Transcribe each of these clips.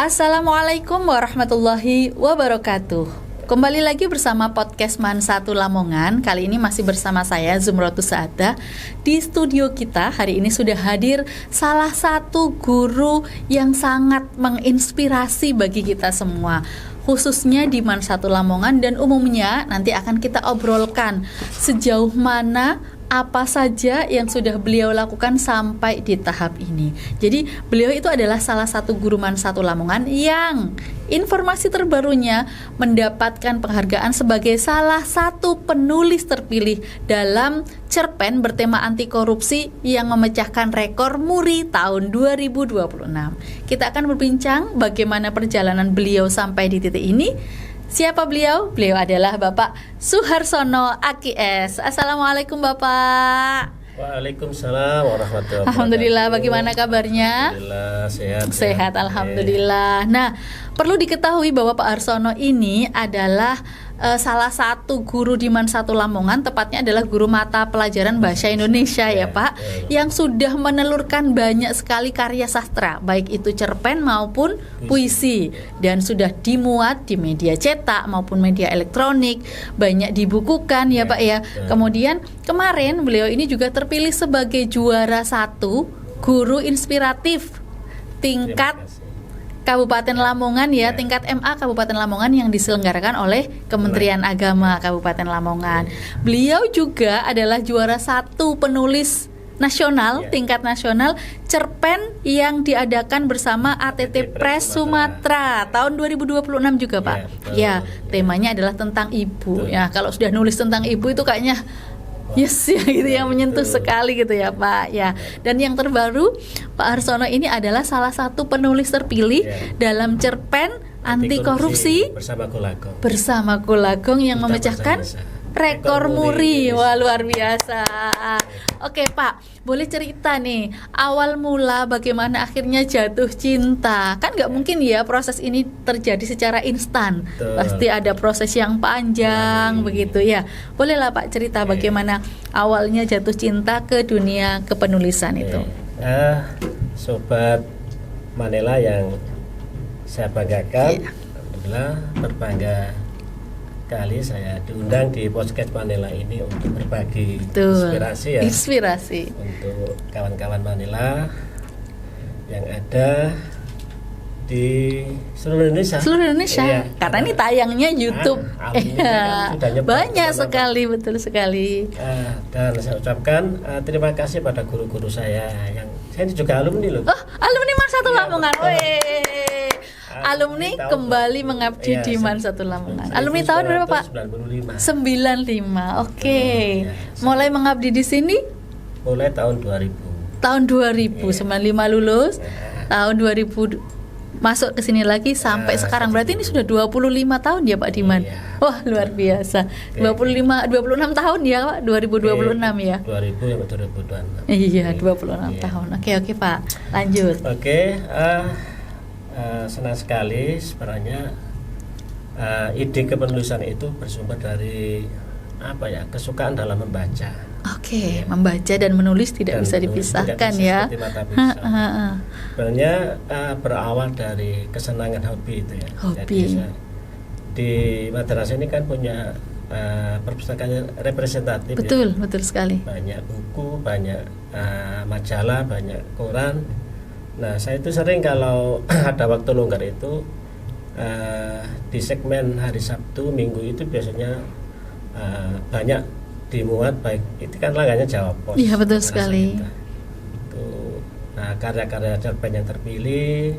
Assalamualaikum warahmatullahi wabarakatuh. Kembali lagi bersama podcast Man 1 Lamongan. Kali ini masih bersama saya Zumrotus Saadah. Di studio kita hari ini sudah hadir salah satu guru yang sangat menginspirasi bagi kita semua, khususnya di Man 1 Lamongan, dan umumnya nanti akan kita obrolkan sejauh mana apa saja yang sudah beliau lakukan sampai di tahap ini. Jadi beliau itu adalah salah satu guru Man 1 Lamongan yang informasi terbarunya mendapatkan penghargaan sebagai salah satu penulis terpilih dalam cerpen bertema anti korupsi yang memecahkan rekor muri tahun 2026. Kita akan berbincang bagaimana perjalanan beliau sampai di titik ini. Siapa beliau? Beliau adalah Bapak Suharsono AKS. Assalamualaikum Bapak. Waalaikumsalam warahmatullahi wabarakatuh. Alhamdulillah, bagaimana kabarnya? Alhamdulillah sehat. Sehat, alhamdulillah. Nah, perlu diketahui bahwa Pak Harsono ini adalah salah satu guru di Man 1 Lamongan, tepatnya adalah guru mata pelajaran bahasa Indonesia ya Pak, yang sudah menelurkan banyak sekali karya sastra, baik itu cerpen maupun puisi, dan sudah dimuat di media cetak maupun media elektronik, banyak dibukukan ya Pak ya. Kemudian kemarin beliau ini juga terpilih sebagai juara 1 guru inspiratif tingkat Kabupaten Lamongan ya, tingkat MA Kabupaten Lamongan yang diselenggarakan oleh Kementerian Agama Kabupaten Lamongan. Beliau juga adalah juara 1 penulis nasional, tingkat nasional, cerpen yang diadakan bersama ATT Press Sumatera tahun 2026 juga Pak. Ya, temanya adalah tentang ibu. Ya, kalau sudah nulis tentang ibu itu kayaknya yes ya gitu, yang menyentuh sekali gitu ya Pak ya. Dan yang terbaru, Pak Harsono ini adalah salah satu penulis terpilih dalam cerpen anti korupsi bersama Kulagong yang memecahkan rekor muri. Wah, luar biasa. Oke Pak, boleh cerita nih awal mula bagaimana akhirnya jatuh cinta? Kan nggak mungkin ya proses ini terjadi secara instan. Pasti ada proses yang panjang begitu ya. Bolehlah Pak cerita bagaimana awalnya jatuh cinta ke dunia kepenulisan itu. Sobat Manila yang saya banggakan, alhamdulillah berbangga kali saya diundang di podcast Manila ini untuk berbagi inspirasi untuk kawan-kawan Manila yang ada di seluruh Indonesia. Iya, karena ini tayangnya YouTube. Banyak sekali, betul sekali. Dan saya ucapkan terima kasih pada guru-guru saya yang saya juga alumni loh. Oh, alumni Man 1 Lamongan. Alumni kembali mengabdi di Man 1 Lamongan. Alumni tahun berapa Pak? 95. Oke. Mulai mengabdi di sini? Mulai tahun 2000. Tahun 2000, 95 lulus. Tahun 2000 masuk ke sini lagi sampai sekarang. Berarti ini sudah 25 tahun ya Pak Diman. Wah, luar biasa. 26 tahun ya Pak, 2026 ya. 2000 sampai 2026. Iya, 26 tahun. Oke Pak, lanjut. Senang sekali sebenarnya ide kepenulisan itu bersumber dari kesukaan dalam membaca. Membaca dan menulis tidak bisa dipisahkan ya. Sebenarnya berawal dari kesenangan hobi itu ya. Jadi di madrasah ini kan punya perpustakaan representatif. Betul sekali. Banyak buku, banyak majalah, banyak koran. Nah, saya itu sering kalau ada waktu longgar itu di segmen hari Sabtu, Minggu itu biasanya banyak dimuat, baik itu kan langgannya Jawa Pos. Iya, betul sekali. Nah, karya-karya cerpen yang terpilih,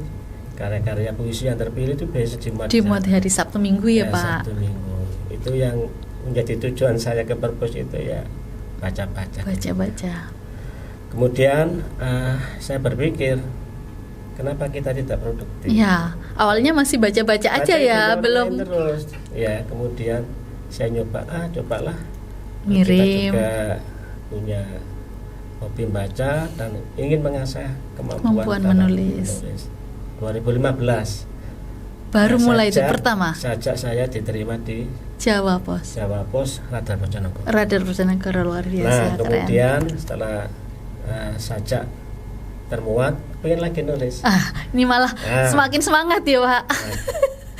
karya-karya puisi yang terpilih itu biasa dimuat hari Sabtu Minggu ya Pak. Sabtu Minggu. Itu yang menjadi tujuan saya ke perpus itu ya baca-baca. Kemudian saya berpikir, kenapa kita tidak produktif? Ya, awalnya masih baca-baca aja ya, belum terus. Ya, kemudian saya cobalah ngirim. Kita juga punya hobi membaca dan ingin mengasah kemampuan menulis. 2015 baru mulai itu pertama. Sajak saya diterima di Jawa Pos Radar Bojonegoro, luar biasa. Nah, kemudian setelah sajak termuat, pengen lagi nulis. Ini malah semakin semangat ya Pak.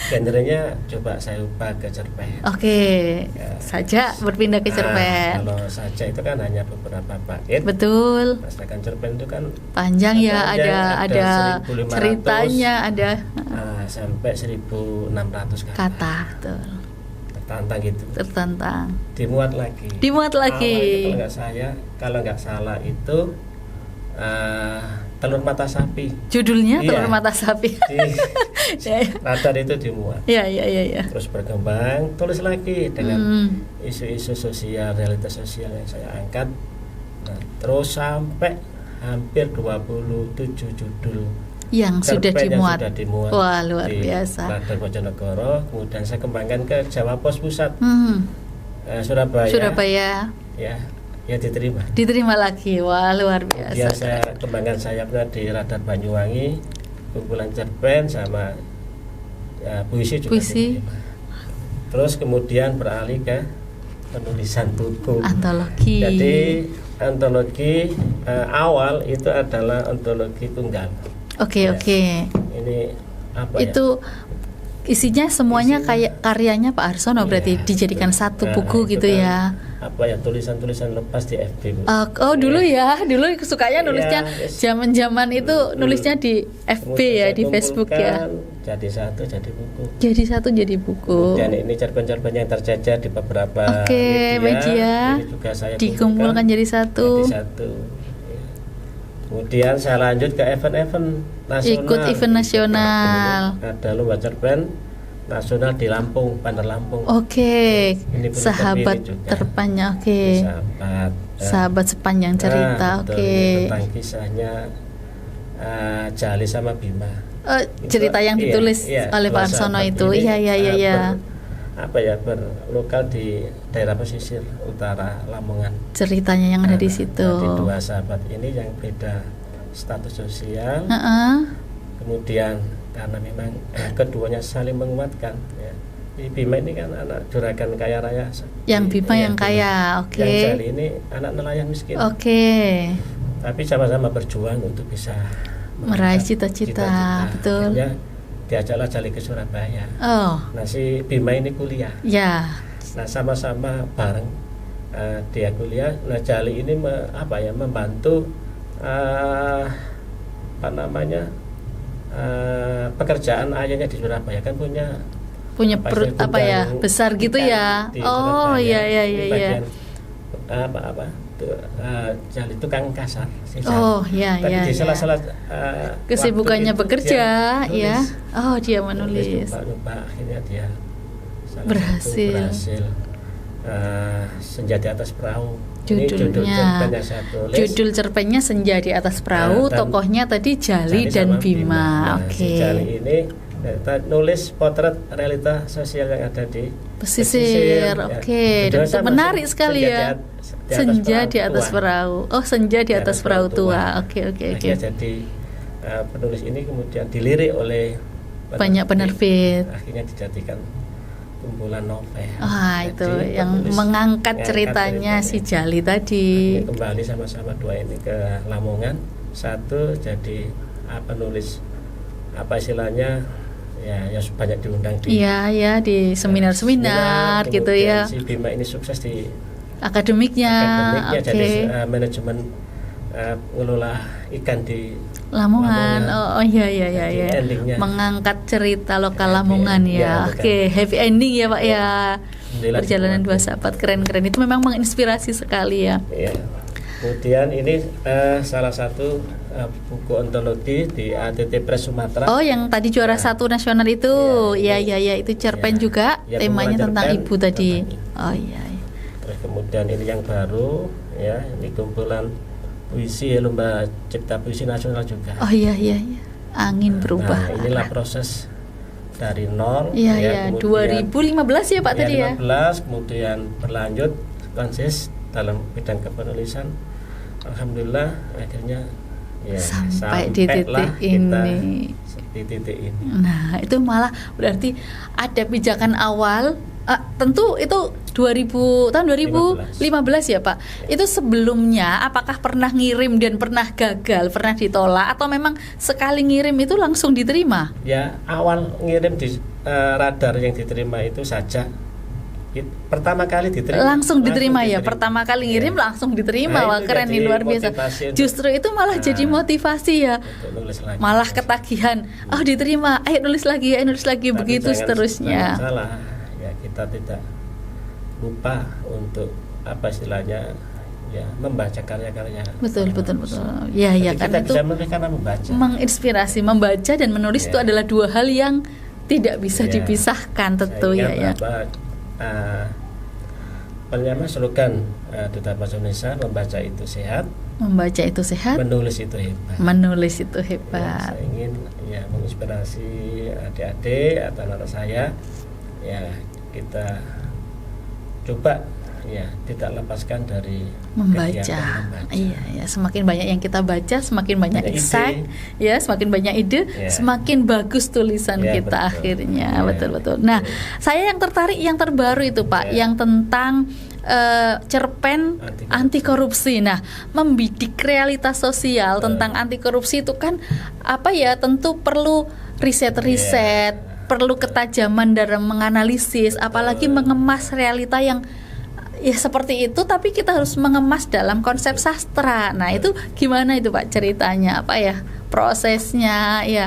Genrenya coba saya ubah ke cerpen. Oke, saja berpindah ke cerpen. Kalau saja itu kan hanya beberapa bait. Betul. Sedangkan cerpen itu kan panjang ya, ada 1.500, ceritanya, ada sampai 1.600 kata. Betul. Tertantang gitu. Tertantang. Dimuat lagi. Awalnya kalau nggak salah itu telur mata sapi. Judulnya telur mata sapi. Radar itu dimuat. Iya. Terus berkembang, tulis lagi dengan isu-isu sosial, realitas sosial yang saya angkat. Nah, terus sampai hampir 27 judul yang sudah dimuat. Wah, luar biasa. Radar Bojonegoro, kemudian saya kembangkan ke Jawa Pos Pusat. Surabaya. Ya diterima lagi. Wah, luar biasa. Dia saya kembangkan sayapnya di Radar Banyuwangi, kumpulan cerpen sama puisi juga diterima. Terus kemudian beralih ke penulisan buku, antologi. Jadi antologi awal itu adalah antologi tunggal. Oke. Ini apa itu isinya semuanya kayak karyanya Pak Arsono, berarti dijadikan satu buku gitu kan, ya. Tulisan-tulisan lepas di FB. Dulu sukanya nulisnya zaman-zaman itu nulisnya di FB ya, di Facebook ya. Jadi satu jadi buku. Kemudian ini cerpen-cerpen yang tercecer di beberapa media ini juga saya dikumpulkan jadi satu. Kemudian saya lanjut ke event-event nasional. Ikut event nasional. Ada lomba cerpen nasional di Lampung, Bandar Lampung. Ini sahabat terpanjang. Sahabat sepanjang cerita. Tentang kisahnya Jali sama Bima. Cerita yang ditulis oleh Pak Arsono itu. Iya. Berlokal di daerah pesisir utara Lamongan. Ceritanya yang ada di situ. Jadi dua sahabat ini yang beda status sosial. Kemudian karena memang keduanya saling menguatkan. Ya. Bima ini kan anak juragan kaya raya. Yang Bima yang kaya, Yang Jali ini anak nelayan miskin. Tapi sama-sama berjuang untuk bisa meraih cita-cita. Betul. Akhirnya diajaklah Jali ke Surabaya. Nah si Bima ini kuliah. Nah sama-sama bareng dia kuliah. Nah Jali ini membantu pekerjaan ayahnya di Surabaya, kan punya perut besar gitu ya. Iya. Jali tukang kasar. Tapi di salah-salah kesibukannya bekerja, ya. Dia menulis. Akhirnya dia berhasil. Senja di atas perahu. Judul cerpennya Senja di atas perahu. Tokohnya tadi Jali dan Bima. Si Jali ini nulis potret realita sosial yang ada di pesisir. Dan menarik sekali ya. Senja di atas perahu. Senja di atas perahu tua. Oke. Jadi penulis ini kemudian dilirik oleh banyak penerbit. Akhirnya dijadikan kumpulan novel. Itu yang mengangkat ceritanya si Jali tadi. Kembali sama-sama dua ini ke Lamongan. Satu jadi penulis istilahnya ya banyak diundang di di seminar-seminar gitu ya. Si Bima ini sukses di akademiknya. Jadi manajemen ngelola ikan di Lamongan. Iya. Mengangkat cerita lokal Lamongan ya. Happy ending ya Pak ya. Perjalanan dua sahabat keren itu memang menginspirasi sekali ya. Kemudian ini salah satu buku antologi di ATT Press Sumatera. Yang tadi juara satu nasional itu. Itu cerpen juga. Temanya tentang ibu tadi. Terus kemudian ini yang baru ini kumpulan puisi lomba cipta puisi nasional juga. Angin berubah. Nah, inilah proses dari nol. 2015 ya Pak tadi ya. 2015 kemudian berlanjut konsis dalam bidang kepenulisan. Alhamdulillah akhirnya sampai di titik ini. Di titik ini. Nah, itu malah berarti ada pijakan awal Tentu itu tahun 2015 ya Pak. Itu sebelumnya apakah pernah ngirim dan pernah gagal, pernah ditolak, atau memang sekali ngirim itu langsung diterima? Ya, awal ngirim di radar yang diterima itu saja. Pertama kali diterima. Langsung diterima ya. Pertama kali ngirim langsung diterima. Wah, keren nih, luar biasa. Justru itu malah jadi motivasi ya. Nulis lagi. Malah ketagihan. Oh, diterima. Ayo nulis lagi, Tapi begitu seterusnya. Jangan salah. Ya, kita tidak lupa untuk apa istilahnya, ya, membaca karya-karya. Betul. Ya, karena itu bisa karena membaca. Menginspirasi, membaca dan menulis itu adalah dua hal yang tidak bisa dipisahkan tentu ya. Slogan Duta Bahasa Indonesia, membaca itu sehat, menulis itu hebat. Saya ingin menginspirasi adik-adik atau anak saya, ya, kita coba tidak lepaskan dari membaca. Iya, semakin banyak yang kita baca, semakin banyak insight, semakin banyak ide, semakin bagus tulisan kita betul. Akhirnya. Betul. Nah, saya yang tertarik yang terbaru itu Pak, yang tentang cerpen anti korupsi. Nah, membidik realitas sosial tentang anti korupsi itu kan tentu perlu riset, perlu ketajaman dalam menganalisis, apalagi mengemas realita yang seperti itu, tapi kita harus mengemas dalam konsep sastra. Nah, itu gimana itu Pak ceritanya, prosesnya ya?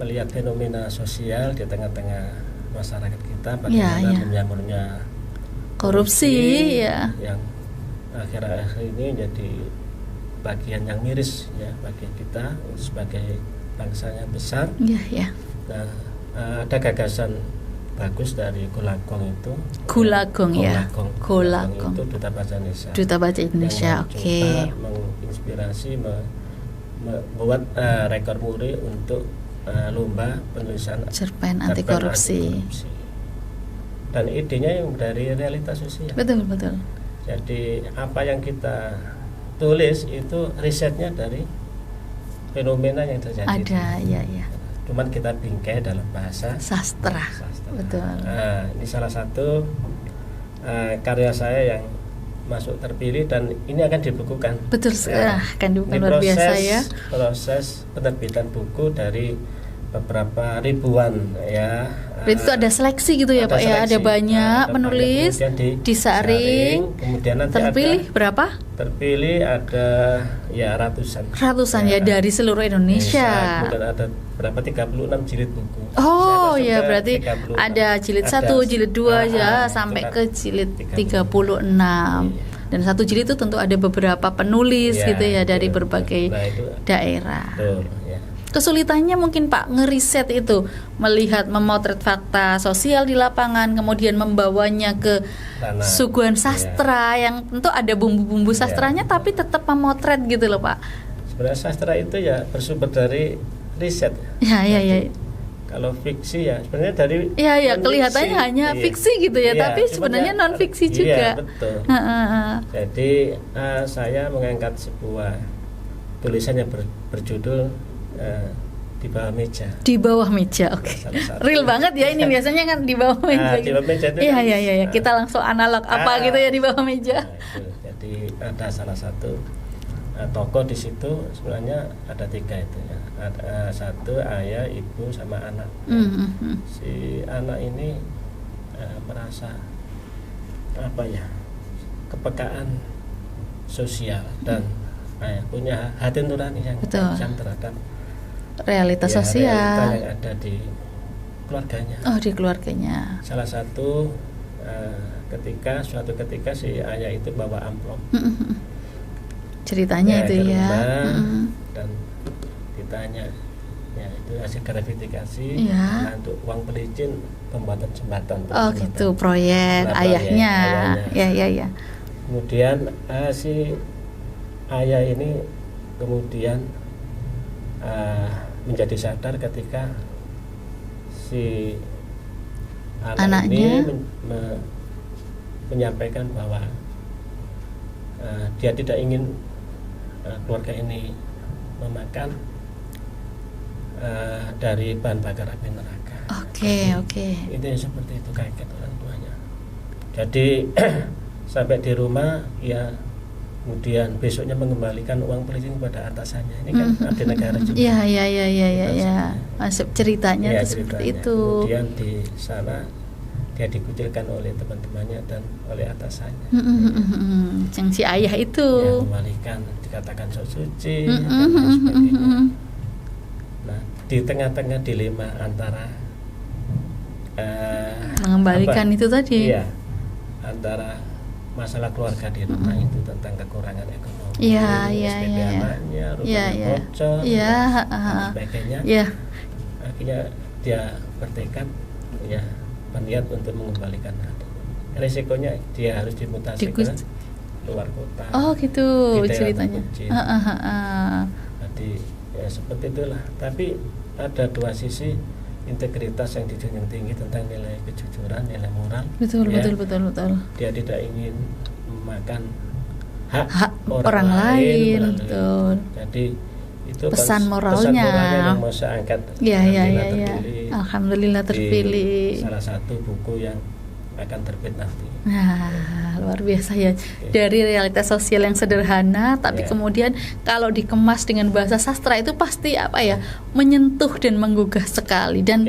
Melihat fenomena sosial di tengah-tengah masyarakat kita, bagaimana menjamurnya korupsi yang akhir-akhir ini jadi bagian yang miris bagi kita sebagai bangsa yang besar. Nah, ada gagasan bagus dari Golagong itu. Golagong itu Duta Bahasa Indonesia. Oke. Menginspirasi, membuat rekor muri untuk lomba penulisan cerpen anti korupsi. Dan idenya yang dari realitas sosial. Betul. Jadi apa yang kita tulis itu risetnya dari fenomena yang terjadi. Ada, ya. Cuman kita bingkai dalam bahasa sastra. Betul. Nah, ini salah satu karya saya yang masuk terpilih dan ini akan dibukukan. Betul sekali. Akan dibukukan, luar biasa ya. Proses penerbitan buku dari beberapa ribuan ya. Berarti itu ada seleksi gitu ya Pak ya. Ada banyak penulis, disaring, kemudian nanti terpilih berapa? Terpilih ada ratusan ya dari seluruh Indonesia. Kemudian ada berapa 36 jilid buku. Oh ya, berarti ada jilid 1, jilid 2 sampai ke jilid 36. Dan satu jilid itu tentu ada beberapa penulis gitu ya dari berbagai daerah. Kesulitannya mungkin Pak ngeriset itu, melihat memotret fakta sosial di lapangan, kemudian membawanya ke suguhan sastra yang tentu ada bumbu-bumbu sastranya, tapi tetap memotret gitu loh Pak. Sebenarnya sastra itu bersumber dari riset. Ya. Kalau fiksi sebenarnya dari kelihatannya hanya fiksi gitu ya, tapi sebenarnya non fiksi juga. Betul. Jadi saya mengangkat sebuah tulisan yang berjudul di bawah meja. Di bawah meja, oke. Real banget ya ini, biasanya kan di bawah meja. Di bawah meja itu. Iya. Kita langsung analog gitu ya di bawah meja. Jadi ada salah satu tokoh di situ, sebenarnya ada 3 itu ya. Ada 1 ayah, ibu, sama anak. Si anak ini merasa kepekaan sosial dan punya hati nurani yang tajam terhadap realitas sosial yang ada di keluarganya. Oh, di keluarganya. Salah satu suatu ketika si ayah itu bawa amplop. Ceritanya itu ya. Dan ditanya, itu hasil gratifikasi untuk uang pelicin pembuatan jembatan. Oh gitu, proyek ayahnya. Ya. Kemudian si ayah ini kemudian menjadi sadar ketika si anaknya ini menyampaikan bahwa dia tidak ingin keluarga ini memakan dari bahan bakar api neraka. Oke. Itu yang seperti itu, kaget orang tuanya. Jadi sampai di rumah ya, kemudian besoknya mengembalikan uang pelicin kepada atasannya. Ini kan abdi negara juga. Iya. Masuk ceritanya Ya, itu seperti ceritanya. itu. Kemudian di sana dia dikucilkan oleh teman-temannya dan oleh atasannya. Yang si ayah itu. Ya, kembalikan, dikatakan sok suci dan lain sebagainya. Nah, di tengah-tengah dilema antara Mengembalikan itu tadi. Iya, antara masalah keluarga di rumah itu tentang kekurangan ekonomi, Iya. SPP anaknya, rumahnya bocor, dan sebagainya. Iya. Akhirnya dia bertekad, ya, berniat untuk mengembalikan anak. Resikonya dia harus dimutasi ke luar kota. Oh gitu di daerah ceritanya. terpencil. Jadi ya seperti itulah. Tapi ada dua sisi, integritas yang dijunjung tinggi tentang nilai kejujuran, nilai moral. Betul. Dia tidak ingin memakan hak orang lain. melalui- Betul. Jadi itu Pesan moralnya yang mau saya angkat. Iya. terpilih Alhamdulillah terpilih. di salah satu buku yang akan terbit nanti. Nah, luar biasa ya. Dari realitas sosial yang sederhana, tapi kemudian kalau dikemas dengan bahasa sastra itu pasti menyentuh dan menggugah sekali dan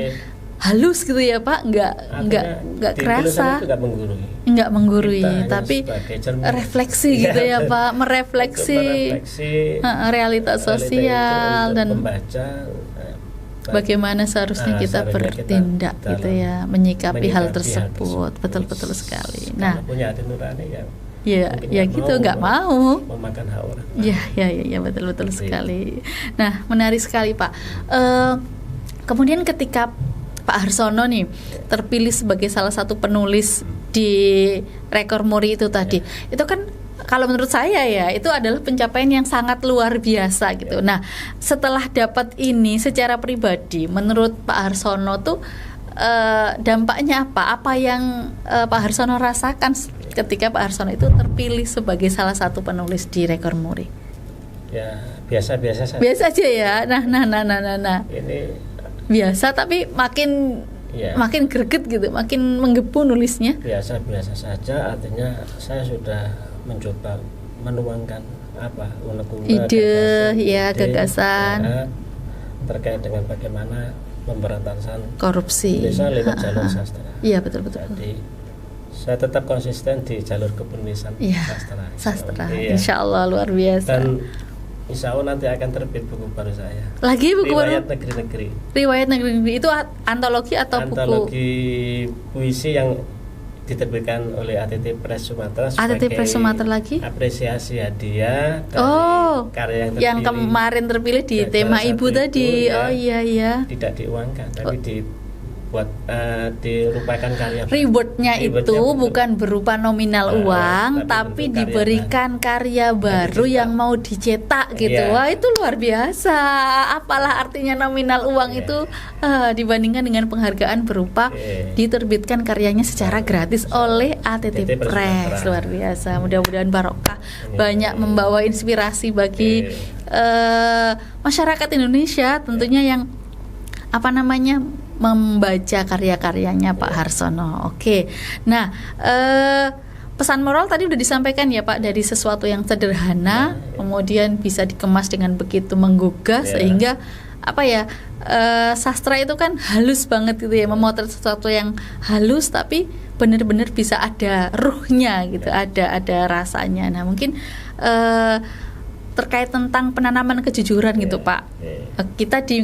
halus gitu ya Pak, nggak kerasa, nggak menggurui, tapi refleksi gitu ya Pak, merefleksi realitas sosial dan membaca bagaimana seharusnya kita bertindak gitu ya, menyikapi hal tersebut. Betul sekali. Nah, punya hati nurani ya gitu, nggak mau memakan hak orang. Ya betul sekali. Nah, menarik sekali Pak. Kemudian ketika Pak Harsono nih terpilih sebagai salah satu penulis di Rekor Muri itu tadi, itu kan kalau menurut saya ya itu adalah pencapaian yang sangat luar biasa gitu. Nah, setelah dapat ini secara pribadi, menurut Pak Harsono tuh dampaknya apa? Apa yang Pak Harsono rasakan ketika Pak Harsono itu terpilih sebagai salah satu penulis di Rekor Muri? Ya biasa-biasa saja. Biasa aja ya. Nah. Ini biasa tapi makin greget gitu, makin menggebu nulisnya. Biasa-biasa saja, artinya saya sudah mencoba menuangkan ide, gagasan terkait dengan bagaimana pemberantasan korupsi bisa lewat jalur sastra. Iya betul. Jadi saya tetap konsisten di jalur kepenulisan sastra. Insya Allah luar biasa. Dan insya Allah nanti akan terbit buku baru saya. Lagi buku Riwayat baru? Negeri-Negeri. Riwayat Negeri-Negeri itu antologi atau buku? Antologi puisi yang diterbitkan oleh ATT Press Sumatera ATT Press Sumatera lagi? Apresiasi hadiah dari karya yang kemarin terpilih di tema ibu tadi. Oh iya. Tidak diuangkan, tapi dirupakan karya. Rewardnya itu bukan berupa nominal uang, tapi diberikan karya baru yang mau dicetak gitu. Wah, itu luar biasa. Apalah artinya nominal uang itu dibandingkan dengan penghargaan berupa diterbitkan karyanya secara gratis oleh ATT Press. Luar biasa. Mudah-mudahan barokah, banyak membawa inspirasi bagi masyarakat Indonesia tentunya yang membaca karya-karyanya Pak Harsono. Oke. Nah, pesan moral tadi udah disampaikan ya Pak, dari sesuatu yang sederhana kemudian bisa dikemas dengan begitu menggugah sehingga sastra itu kan halus banget gitu ya, memotret sesuatu yang halus tapi benar-benar bisa ada ruhnya gitu, ada rasanya. Nah, mungkin terkait tentang penanaman kejujuran gitu Pak. Kita di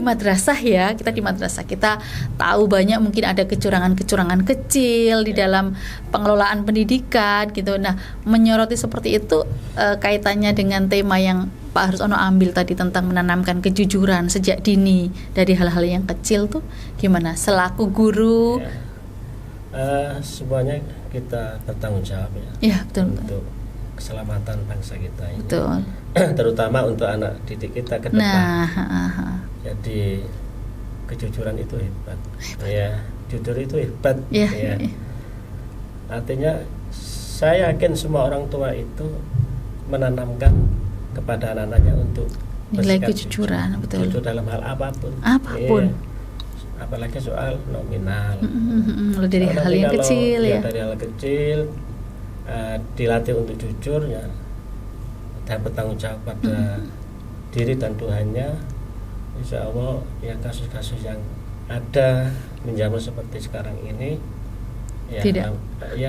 madrasah ya, kita tahu banyak mungkin ada kecurangan kecil di dalam pengelolaan pendidikan gitu. Nah, menyoroti seperti itu kaitannya dengan tema yang Pak Harsono ambil tadi tentang menanamkan kejujuran sejak dini dari hal-hal yang kecil tuh gimana selaku guru? Semuanya kita bertanggung jawab ya betul. Untuk keselamatan bangsa kita ini. Betul. Terutama untuk anak didik kita ke depan. Jadi kejujuran itu hebat. Ya, jujur itu hebat. Ya. Artinya saya yakin semua orang tua itu menanamkan kepada anak-anaknya untuk nilai kejujuran, betul. Jujur dalam hal apapun. Apapun. apalagi soal nominal. Dari hal Tapi yang kalau kecil ya. dari hal kecil dilatih untuk jujur ya, dan bertanggung jawab pada diri dan Tuhannya, insya Allah ya kasus-kasus yang ada menjamur seperti sekarang ini ya, Tidak.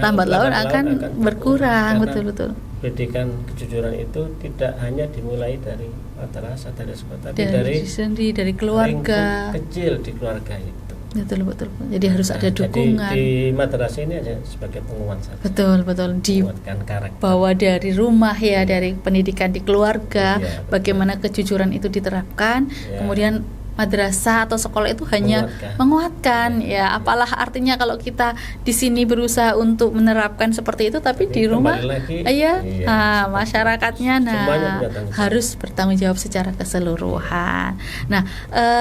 Lambat laun akan berkurang. Karena Betul. pendidikan kejujuran itu tidak hanya dimulai dari madrasah, dari sekolah, tapi Dari dari diri sendiri, dari keluarga. lingkup kecil di keluarga itu. Betul. Jadi harus ada dukungan. Jadi di madrasah ini aja sebagai penguat saja. Betul. Menguatkan karakter. Bahwa dari rumah ya, dari pendidikan di keluarga, Iya, betul. bagaimana kejujuran itu diterapkan, Iya. kemudian madrasah atau sekolah itu hanya menguatkan ya. Apalah artinya kalau kita di sini berusaha untuk menerapkan seperti itu, tapi di rumah lagi, iya, iya, masyarakatnya semuanya punya tanggung jawab. harus bertanggung jawab secara keseluruhan. Nah,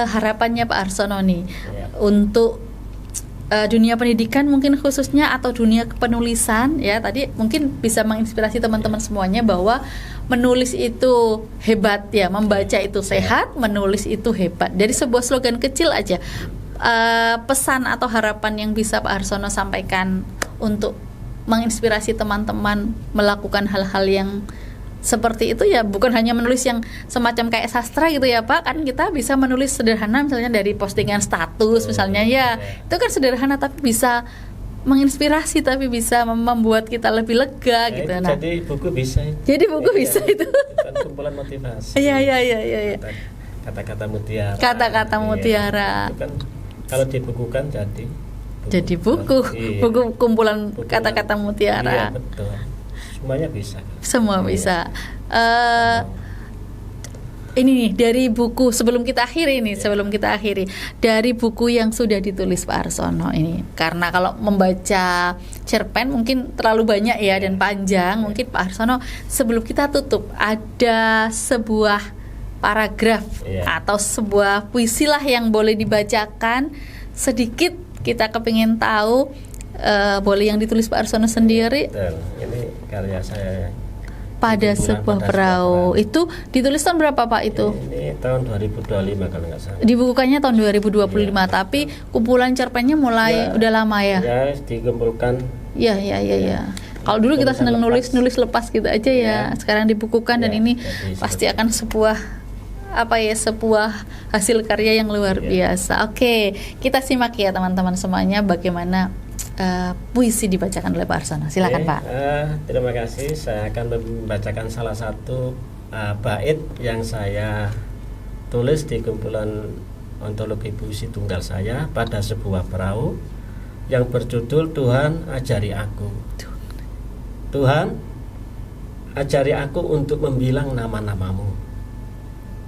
harapannya Pak Arsono nih Iya. untuk dunia pendidikan mungkin khususnya atau dunia penulisan ya, tadi mungkin bisa menginspirasi teman-teman semuanya bahwa menulis itu hebat ya, membaca itu sehat, menulis itu hebat. Dari sebuah slogan kecil aja, pesan atau harapan yang bisa Pak Arsono sampaikan untuk menginspirasi teman-teman melakukan hal-hal yang seperti itu ya, bukan hanya menulis yang semacam kayak sastra gitu ya Pak, kan kita bisa menulis sederhana misalnya dari postingan status misalnya ya, itu kan sederhana tapi bisa menginspirasi, tapi bisa membuat kita lebih lega gitu. Nah, Jadi buku bisa itu. Jadi buku bisa itu. Kan kumpulan motivasi. Iya. Kata-kata mutiara. Kata-kata mutiara. Itu kan kalau dibukukan jadi buku. Iya. Buku kumpulan kata-kata mutiara. Iya, betul. Semuanya bisa. Semua Iya. bisa. Ini nih dari buku sebelum kita akhiri dari buku yang sudah ditulis Pak Arsono ini, karena kalau membaca cerpen mungkin terlalu banyak ya dan panjang, mungkin Pak Arsono sebelum kita tutup ada sebuah paragraf atau sebuah puisi lah yang boleh dibacakan sedikit, kita kepingin tahu. Boleh yang ditulis Pak Arsono sendiri. Betul. Ini karya saya. Pada sebuah perahu. Itu ditulis tahun berapa Pak itu? Ini tahun 2025 kalau nggak salah. Dibukukannya tahun 2025, tapi kumpulan cerpennya mulai udah lama ya? Ya, dikumpulkan. Iya. Kalau dulu kita senang nulis lepas gitu aja ya. Sekarang dibukukan dan ini pasti akan sebuah hasil karya yang luar biasa. Oke, kita simak ya teman-teman semuanya bagaimana puisi dibacakan oleh Pak Arsono. Silakan Pak. Terima kasih. Saya akan membacakan salah satu bait yang saya tulis di kumpulan ontologi puisi tunggal saya pada sebuah perahu yang berjudul Tuhan ajari aku. Tuhan ajari aku untuk membilang nama-namamu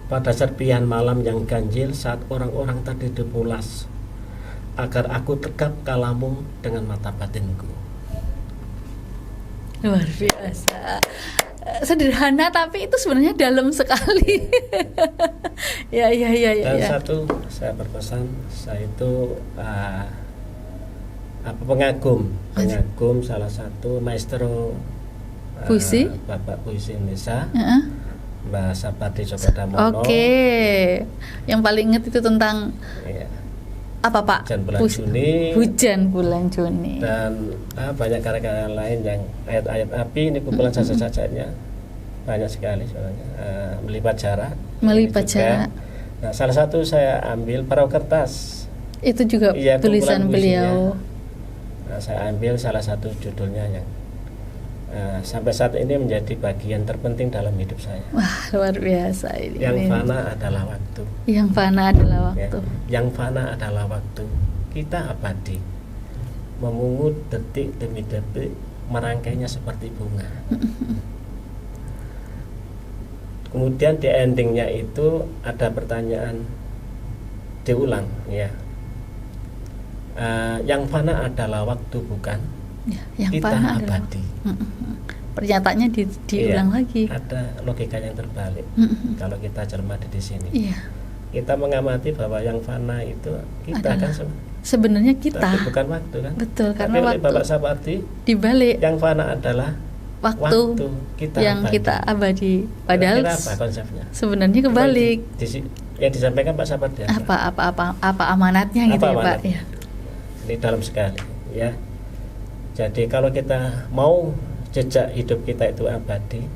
pada serpihan malam yang ganjil saat orang-orang tertidur pulas, agar aku tegap kalamu dengan mata batinku. Luar biasa. Sederhana tapi itu sebenarnya dalam sekali. Ya. Dan satu saya berpesan, saya itu pengagum salah satu maestro puisi, Bapak Puisi Indonesia, Mbak Sapati Djoko Damono. Oke. Yang paling ingat itu tentang apa Pak? Hujan bulan Juni. Dan banyak karya-karya lain yang ayat-ayat api, ini kumpulan saja-sajanya banyak sekali soalnya. Melipat jarak. Nah, salah satu saya ambil perahu kertas. Itu juga tulisan beliau. Nah, saya ambil salah satu judulnya yang sampai saat ini menjadi bagian terpenting dalam hidup saya. Wah, luar biasa ini. Yang fana adalah waktu. Yang fana adalah waktu. Yang fana adalah waktu. Kita abadi. Memungut detik demi detik, merangkainya seperti bunga. Kemudian di endingnya itu ada pertanyaan diulang ya. Yang fana adalah waktu bukan? Yang kita fana abadi. Pernyataannya diulang lagi. Ada logika yang terbalik. Kalau kita cermati di sini. Iya. Kita mengamati bahwa yang fana itu kita adalah, kan sebenarnya kita. Tapi bukan waktu kan? Betul, tapi karena waktu. Bapak Sapati dibalik. Yang fana adalah waktu kita yang abadi. Padahal apa konsepnya? sebenarnya kebalik. yang disampaikan Pak Sapardi Apa amanatnya gitu apa ya Pak? amanatnya? Ya. Ini dalam sekali ya. Jadi kalau kita mau jejak hidup kita itu abadi,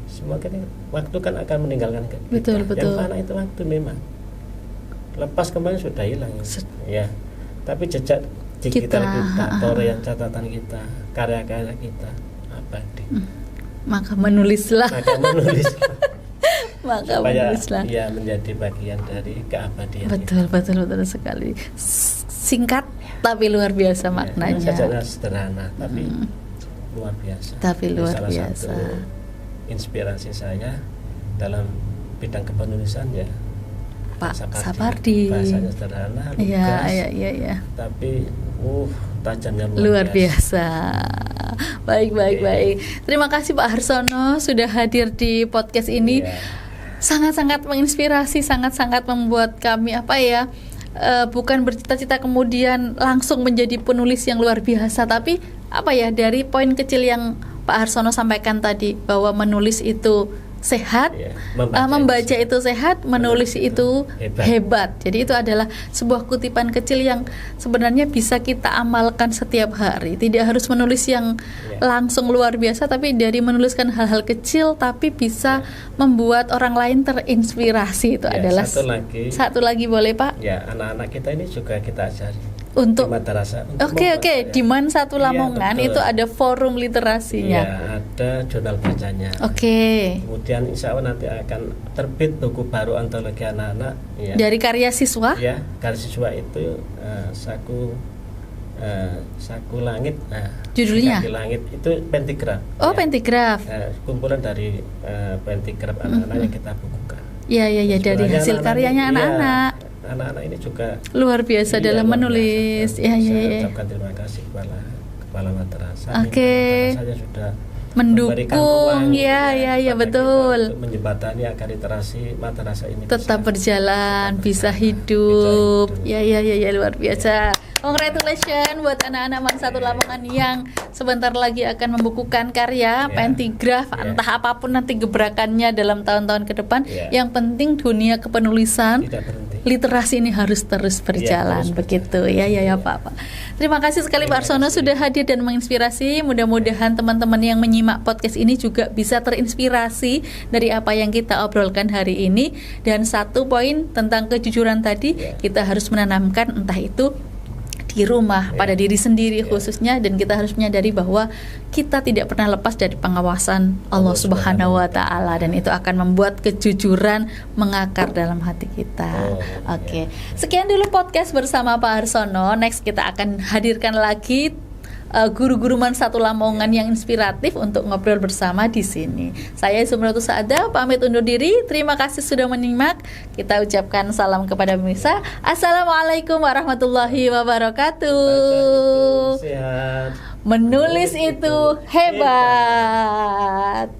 semakin waktu kan akan meninggalkan kita. Betul. Yang fana itu waktu memang. Lepas kemarin sudah hilang ya. Tapi jejak digital kita, torehan catatan kita, karya-karya kita abadi. Maka menulislah. Supaya ya menjadi bagian dari keabadian. Betul sekali. Singkat tapi luar biasa maknanya. Saja sederhana tapi luar biasa. Tapi luar salah biasa. Satu inspirasi saya dalam bidang kepenulisan ya Pak Sapardi. Bahasanya sederhana, lugas. Iya. Tapi tajamnya luar biasa. Baik. Terima kasih Pak Harsono sudah hadir di podcast ini. Sangat-sangat menginspirasi, sangat-sangat membuat kami bukan bercita-cita kemudian langsung menjadi penulis yang luar biasa, tapi dari poin kecil yang Pak Harsono sampaikan tadi bahwa menulis itu sehat, membaca itu sehat, menulis itu hebat. Jadi itu adalah sebuah kutipan kecil yang sebenarnya bisa kita amalkan setiap hari. Tidak harus menulis yang langsung luar biasa, tapi dari menuliskan hal-hal kecil tapi bisa membuat orang lain terinspirasi. Itu adalah satu lagi boleh Pak? Ya, anak-anak kita ini juga kita ajari untuk madrasah. Oke. Di Man 1 Lamongan itu ada forum literasinya. Iya, ada jurnal bacanya. Oke. Kemudian insya Allah nanti akan terbit buku baru antologi anak-anak. Ya. Dari karya siswa? Ya, karya siswa itu saku langit. Judulnya? Saku langit itu pentigraf. Oh, pentigraf. Kumpulan dari pentigraf anak-anak yang kita bukukan. Iya, dari hasil karyanya anak-anak. Anak-anak ini juga luar biasa dalam menulis. Saya ucapkan terima kasih kepada kepala madrasah. Saya sudah mendukung ya betul untuk menjembatani agar literasi madrasah ini tetap berjalan, bisa hidup. Ya luar biasa. Congratulations buat anak-anak Man 1 Lamongan yang sebentar lagi akan membukukan karya pentigraf, entah apapun nanti gebrakannya dalam tahun-tahun ke depan. Yang penting dunia kepenulisan, literasi ini harus terus berjalan, begitu ya Pak. Terima kasih sekali Pak Harsono sudah hadir dan menginspirasi. Mudah-mudahan teman-teman yang menyimak podcast ini juga bisa terinspirasi dari apa yang kita obrolkan hari ini. Dan satu poin tentang kejujuran tadi, kita harus menanamkan entah itu di rumah, pada diri sendiri khususnya, dan kita harus menyadari bahwa kita tidak pernah lepas dari pengawasan Allah Subhanahu wa Ta'ala, dan itu akan membuat kejujuran mengakar dalam hati kita. Oke. Sekian dulu podcast bersama Pak Harsono. Next kita akan hadirkan lagi guru-guru Man 1 Lamongan yang inspiratif untuk ngobrol bersama di sini. Saya Zumratul Saada pamit undur diri. Terima kasih sudah menyimak. Kita ucapkan salam kepada pemirsa. Assalamualaikum warahmatullahi wabarakatuh. Sehat. Menulis itu hebat.